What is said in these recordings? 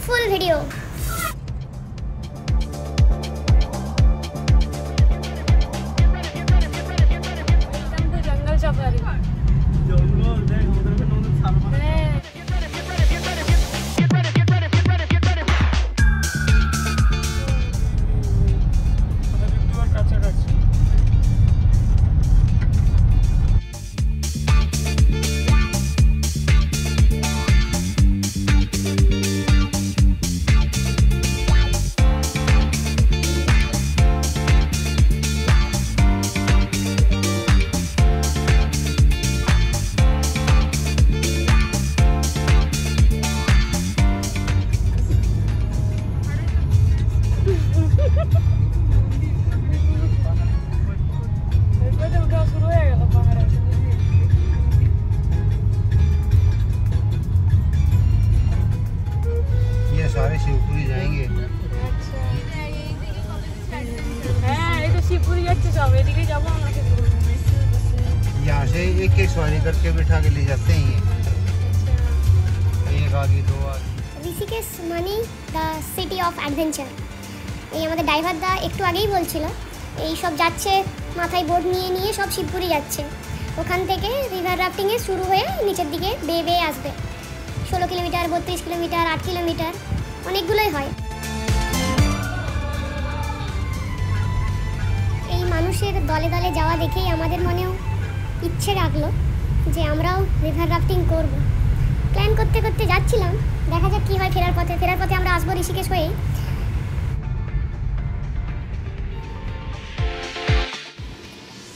full video. सारे शिवपुरी जाएंगे। यहाँ से एक एक सवारी करके बिठा के ले जाते हैं ये। एक आगे दो आगे। ঋষিকেশ মানে দ্য সিটি অফ অ্যাডভেঞ্চার। এই আমাদের ড্রাইভার দা একটু আগেই বলছিল এই সব যাচ্ছে মাথায় বোট নিয়ে নিয়ে সব শিবপুরি যাচ্ছে। ওখান থেকে রিভার রাফটিংয়ে শুরু হয়ে নিচের দিকে বেয়ে বেয়ে আসবে। 16 কিলোমিটার, 32 কিলোমিটার, 8 কিলোমিটার অনেকগুলোই হয়। এই মানুষের দলে দলে যাওয়া দেখেই আমাদের মনেও ইচ্ছে রাখলো যে আমরাও রিভার রাফটিং করব। প্ল্যান করতে করতে যাচ্ছিলাম, দেখা যাক কী হয়। ফেরার পথে আমরা আসবো ঋষিকেশ হয়েই।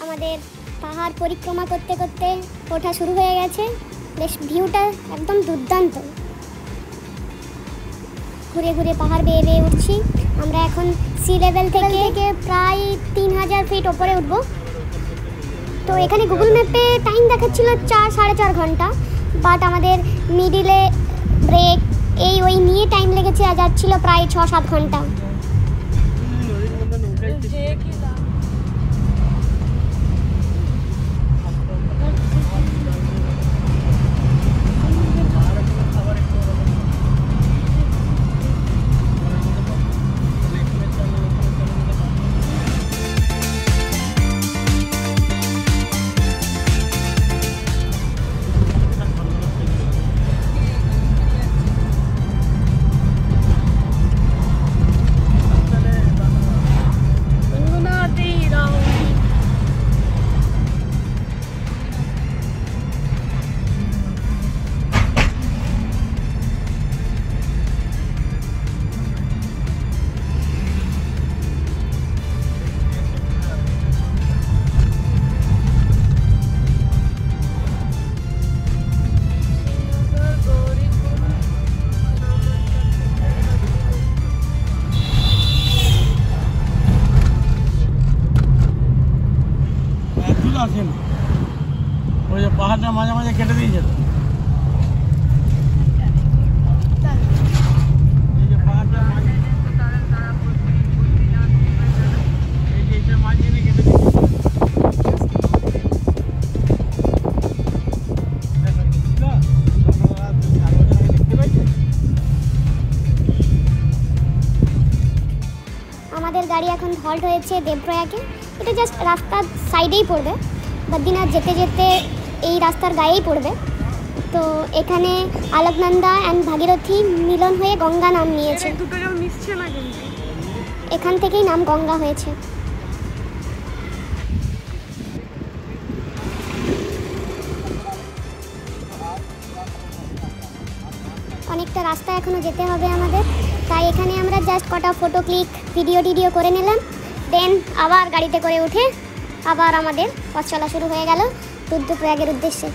আমাদের পাহাড় পরিক্রমা করতে করতে ওঠা শুরু হয়ে গেছে। বেশ ভিউটা একদম দুর্দান্ত। ঘুরে ঘুরে পাহাড় বেয়ে বেয়ে উঠছি। আমরা এখন সি লেভেল থেকে প্রায় 3000 ফিট ওপরে উঠবো। তো এখানে গুগল ম্যাপে টাইম দেখাচ্ছিল 4-4.5 ঘন্টা, বাট আমাদের মিডিলে ব্রেক ওই নিয়ে টাইম লেগেছে আর যাচ্ছিল প্রায় 6-7 ঘন্টা। ওই যে পাহাড়টা মাঝে মাঝে কেটে দিয়েছে। আমাদের গাড়ি এখন হল্ট হয়েছে দেবপ্রয়াগে। এটা জাস্ট রাস্তার সাইডেই পড়বে, বদ্রীনাথ যেতে যেতে এই রাস্তার গায়েই পড়বে। তো এখানে আলোকনন্দা অ্যান্ড ভাগীরথী মিলন হয়ে গঙ্গা নাম নিয়েছে। এখান থেকেই নাম গঙ্গা হয়েছে। অনেকটা রাস্তা এখনও যেতে হবে আমাদের, তাই এখানে আমরা জাস্ট কটা ফটো ক্লিক ভিডিও করে নিলাম। দেন আবার গাড়িতে করে উঠে আবার আমাদের পথ চলা শুরু হয়ে গেল রুদ্রপ্রয়াগের উদ্দেশ্যে।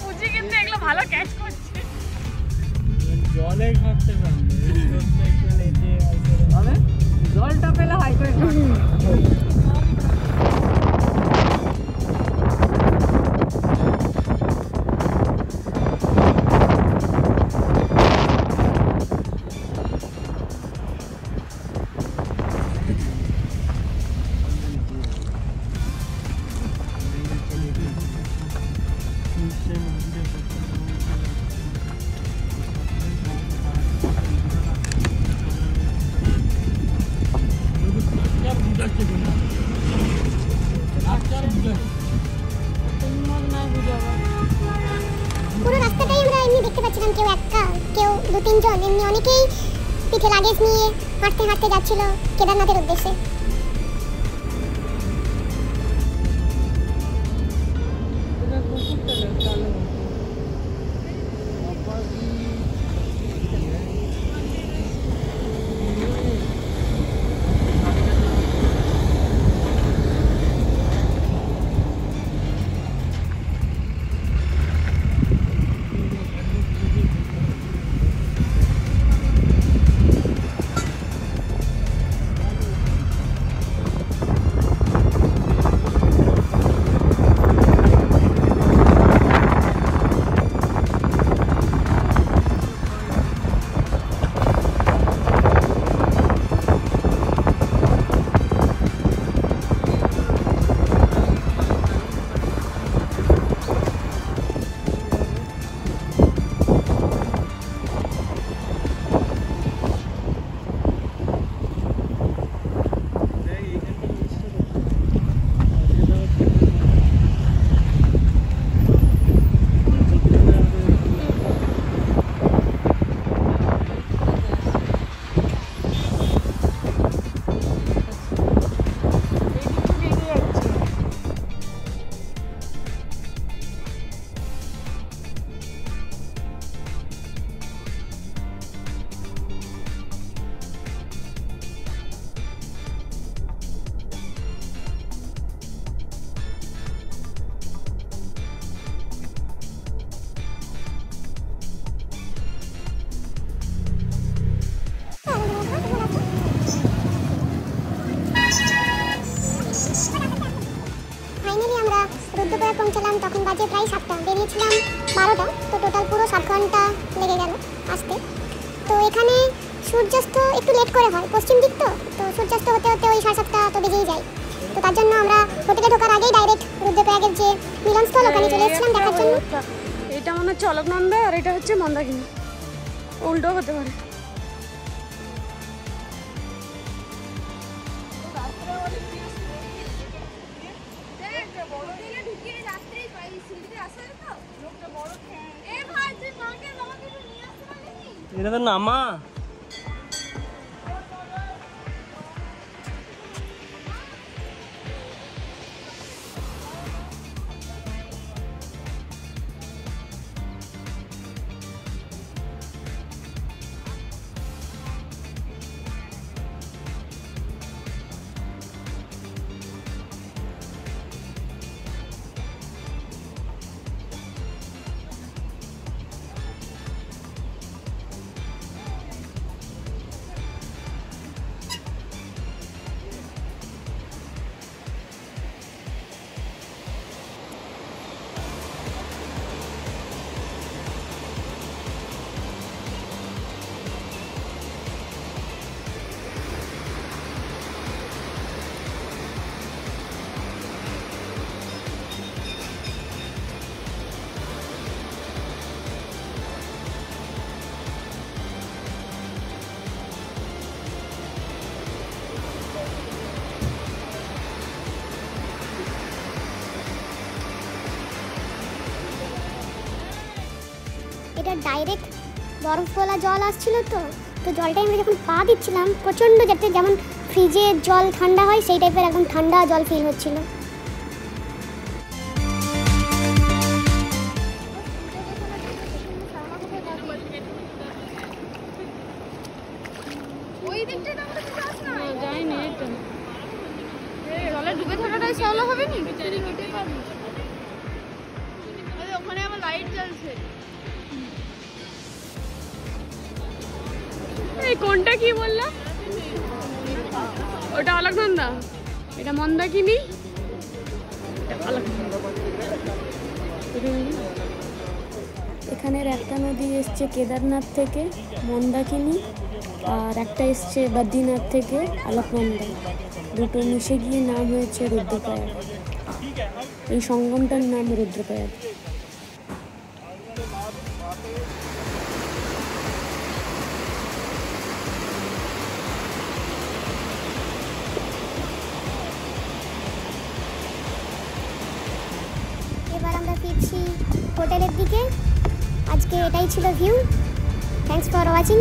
পুচি কিন্তু এগুলো ভালো ক্যাচ করছে। জলে খাচ্ছে জলটা পেলে হাই করে পুরো রাস্তাটাই আমরা এমনি দেখতে পাচ্ছিলাম, কেউ একা কেউ দু তিনজন, এমনি অনেকেই পিঠে লাগেজ নিয়ে হাঁটতে হাঁটতে যাচ্ছিল কেদারনাথের উদ্দেশ্যে। রুদ্রপ্রয়াগ পৌঁছালাম, তখন বাজে প্রায় 7টা, বেরিয়েছিলাম 12টা, তো টোটাল পুরো 7 ঘন্টা লেগে গেল আসতে। তো এখানে সূর্যাস্ত একটু লেট করে হয়, পশ্চিম দিক তো সূর্যাস্ত হতে হতে ওই 7:30টা তো বেজেই যায়। তো তার জন্য আমরা হোটেলে ঢোকার আগেই ডাইরেক্ট রুদ্রপ্রয়াগের যে মিলনস্থল ওখানে চলে এসেছিলাম দেখার জন্য। এটা মনে হচ্ছে অলকনন্দা আর এটা হচ্ছে মন্দাকিনী, উল্টো হতে পারে। এটা তো নামা এটা ডাইরেক্ট বরফ গলা জল আসছিল, তো জলটা আমরা যখন পা দিচ্ছিলাম প্রচণ্ড, যাতে যেমন ফ্রিজের জল ঠান্ডা হয় সেই টাইপের একদম ঠান্ডা জল ফিল হচ্ছিল। জলে ডুবে থাকাটাই শ্যাওলা হবে নি। লাইট জ্বলছে। এই কোনটা কি বললা? ওটা অলকনন্দা, এটা মন্দাকিনী। এখানের একটা নদী এসছে কেদারনাথ থেকে মন্দাকিনী, আর একটা এসছে বদ্রীনাথ থেকে অলকনন্দা। দুটো মিশে গিয়ে নাম হয়েছে রুদ্রপ্রয়াগ। এই সঙ্গমটার নাম রুদ্রপ্রয়াগ। এবার আমরা ফিরছি হোটেলের দিকে। আজকে এটাই ছিল ভিউ। Thanks for watching.